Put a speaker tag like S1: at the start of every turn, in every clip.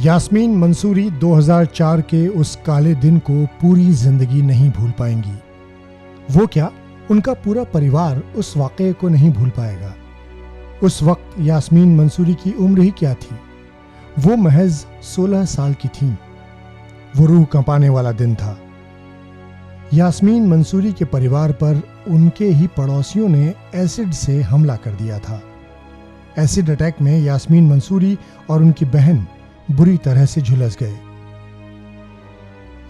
S1: यास्मीन मंसूरी 2004 के उस काले दिन को पूरी जिंदगी नहीं भूल पाएंगी। वो क्या, उनका पूरा परिवार उस वाक़ये को नहीं भूल पाएगा। उस वक्त यास्मीन मंसूरी की उम्र ही क्या थी। वो महज 16 साल की थीं। वो रूह कंपाने वाला दिन था। यास्मीन मंसूरी के परिवार पर उनके ही पड़ोसियों ने एसिड से हमला कर दिया था। एसिड अटैक में यास्मीन मंसूरी और उनकी बहन बुरी तरह से झुलस गए।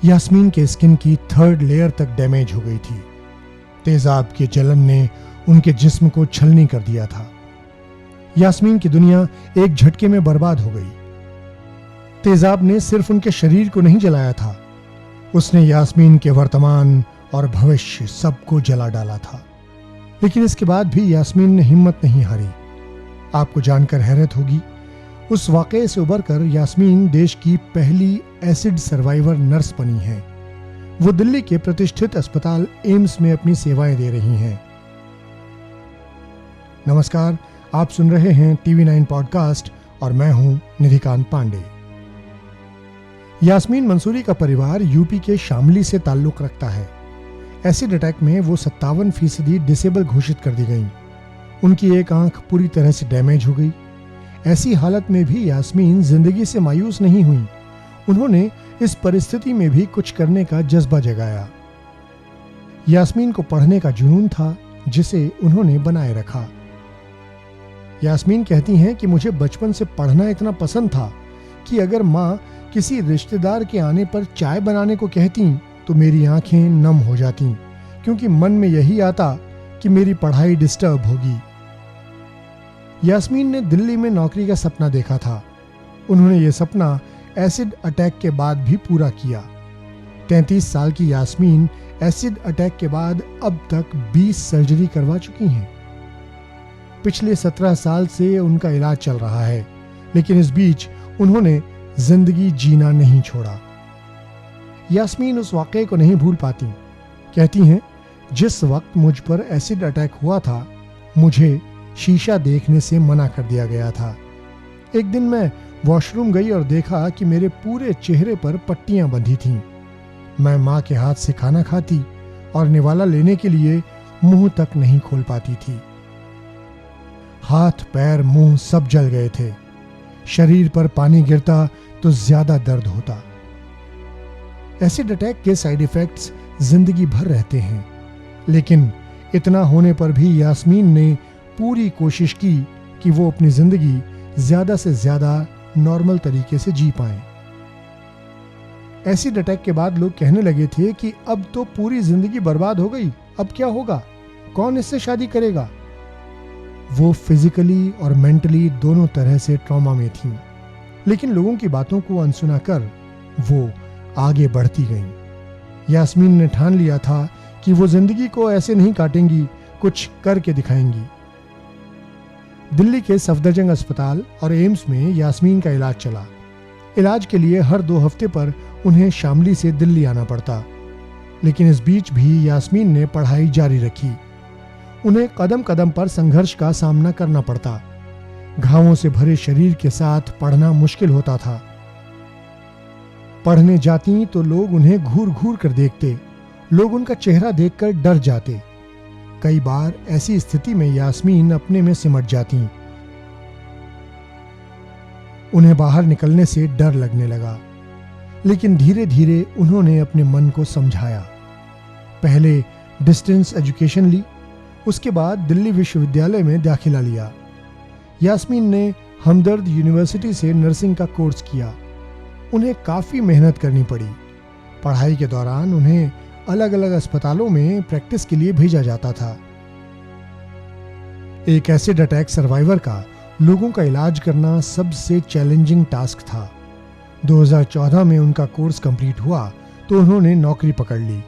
S1: यास्मीन के स्किन की 3rd लेयर तक डैमेज हो गई थी। तेजाब के जलन ने उनके जिस्म को छलनी कर दिया था। यास्मीन की दुनिया एक झटके में बर्बाद हो गई। तेजाब ने सिर्फ उनके शरीर को नहीं जलाया था, उसने यास्मीन के वर्तमान और भविष्य सबको जला डाला था। लेकिन इसके बाद भी यास्मीन ने हिम्मत नहीं हारी। आपको जानकर हैरत होगी, उस वाक़ये से उबरकर यास्मीन देश की पहली एसिड सर्वाइवर नर्स बनी है। वो दिल्ली के प्रतिष्ठित अस्पताल एम्स में अपनी सेवाएं दे रही हैं। नमस्कार, आप सुन रहे हैं TV9 पॉडकास्ट और मैं हूं निधिकांत पांडे। यास्मीन मंसूरी का परिवार यूपी के शामली से ताल्लुक रखता है। एसिड अटैक में वो 57% डिसेबल घोषित कर दी गई। उनकी एक आंख पूरी तरह से डैमेज हो गई। ऐसी हालत में भी यास्मीन जिंदगी से मायूस नहीं हुई। उन्होंने इस परिस्थिति में भी कुछ करने का जज्बा जगाया। यास्मीन को पढ़ने का जुनून था, जिसे उन्होंने बनाए रखा। यास्मीन कहती हैं कि मुझे बचपन से पढ़ना इतना पसंद था कि अगर माँ किसी रिश्तेदार के आने पर चाय बनाने को कहती तो मेरी आंखें नम हो जाती, क्योंकि मन में यही आता कि मेरी पढ़ाई डिस्टर्ब होगी। यास्मीन ने दिल्ली में नौकरी का सपना देखा था। उन्होंने ये सपना एसिड अटैक के बाद भी पूरा किया। 33 साल की यास्मीन एसिड अटैक के बाद अब तक 20 सर्जरी करवा चुकी हैं। पिछले 17 साल से उनका इलाज चल रहा है, लेकिन इस बीच उन्होंने जिंदगी जीना नहीं छोड़ा। यास्मीन उस वाक़ये को नहीं भूल पाती। कहती हैं, जिस वक्त मुझ पर एसिड अटैक हुआ था, मुझे शीशा देखने से मना कर दिया गया था। एक दिन मैं वॉशरूम गई और देखा कि मेरे पूरे चेहरे पर पट्टियां बंधी थीं। मैं माँ के हाथ से खाना खाती और निवाला लेने के लिए मुंह तक नहीं खोल पाती थी। हाथ, पैर, मुंह सब जल गए थे। शरीर पर पानी गिरता तो ज्यादा दर्द होता। एसिड अटैक के साइड इफेक्ट्स जिंदगी भर रहते हैं, लेकिन इतना होने पर भी यास्मीन ने पूरी कोशिश की कि वो अपनी जिंदगी ज्यादा से ज्यादा नॉर्मल तरीके से जी पाएं। एसिड अटैक के बाद लोग कहने लगे थे कि अब तो पूरी जिंदगी बर्बाद हो गई, अब क्या होगा, कौन इससे शादी करेगा। वो फिजिकली और मेंटली दोनों तरह से ट्रॉमा में थीं, लेकिन लोगों की बातों को अनसुना कर वो आगे बढ़ती गईं। यास्मीन ने ठान लिया था कि वो जिंदगी को ऐसे नहीं काटेंगी, कुछ करके दिखाएंगी। दिल्ली के सफदरजंग अस्पताल और एम्स में यास्मीन का इलाज चला। इलाज के लिए हर 2 हफ्ते पर उन्हें शामली से दिल्ली आना पड़ता, लेकिन इस बीच भी यास्मीन ने पढ़ाई जारी रखी। उन्हें कदम कदम पर संघर्ष का सामना करना पड़ता। घावों से भरे शरीर के साथ पढ़ना मुश्किल होता था। पढ़ने जाती तो लोग उन्हें घूर घूर कर देखते। लोग उनका चेहरा देखकर डर जाते। कई बार ऐसी स्थिति में यास्मीन अपने में सिमट जाती। उन्हें बाहर निकलने से डर लगने लगा, लेकिन धीरे धीरे उन्होंने अपने मन को समझाया। पहले डिस्टेंस एजुकेशन ली, उसके बाद दिल्ली विश्वविद्यालय में दाखिला लिया। यास्मीन ने हमदर्द यूनिवर्सिटी से नर्सिंग का कोर्स किया। उन्हें काफी मेहनत करनी पड़ी। पढ़ाई के दौरान उन्हें अलग अलग अस्पतालों में प्रैक्टिस के लिए भेजा जाता था। एक एसिड अटैक सर्वाइवर का लोगों का इलाज करना सबसे चैलेंजिंग टास्क था। 2014 में उनका कोर्स कंप्लीट हुआ तो उन्होंने नौकरी पकड़ ली।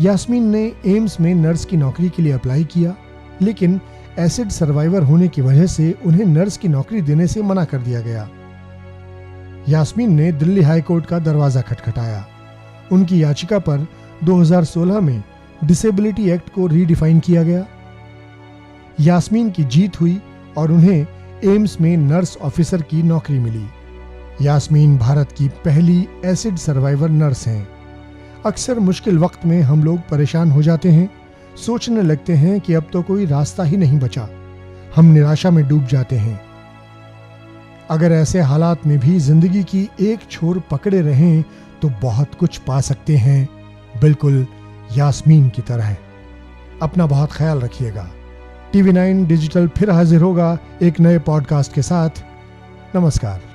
S1: यास्मीन ने एम्स में नर्स की नौकरी के लिए अप्लाई किया, लेकिन एसिड सर्वाइवर होने की वजह से उन्हें नर्स की नौकरी देने से मना कर दिया गया। यास्मीन ने दिल्ली हाई कोर्ट का दरवाजा खटखटाया। उनकी याचिका पर 2016 में डिसेबिलिटी एक्ट को रीडिफाइन किया गया। यास्मीन की जीत हुई और उन्हें एम्स में नर्स ऑफिसर की नौकरी मिली। यास्मीन भारत की पहली एसिड सर्वाइवर नर्स हैं। अक्सर मुश्किल वक्त में हम लोग परेशान हो जाते हैं, सोचने लगते हैं कि अब तो कोई रास्ता ही नहीं बचा। हम निराशा में डूब जाते हैं। अगर ऐसे हालात में भी जिंदगी की एक छोर पकड़े रहें तो बहुत कुछ पा सकते हैं, बिल्कुल यास्मीन की तरह। अपना बहुत ख्याल रखिएगा। TV9 डिजिटल फिर हाजिर होगा एक नए पॉडकास्ट के साथ। नमस्कार।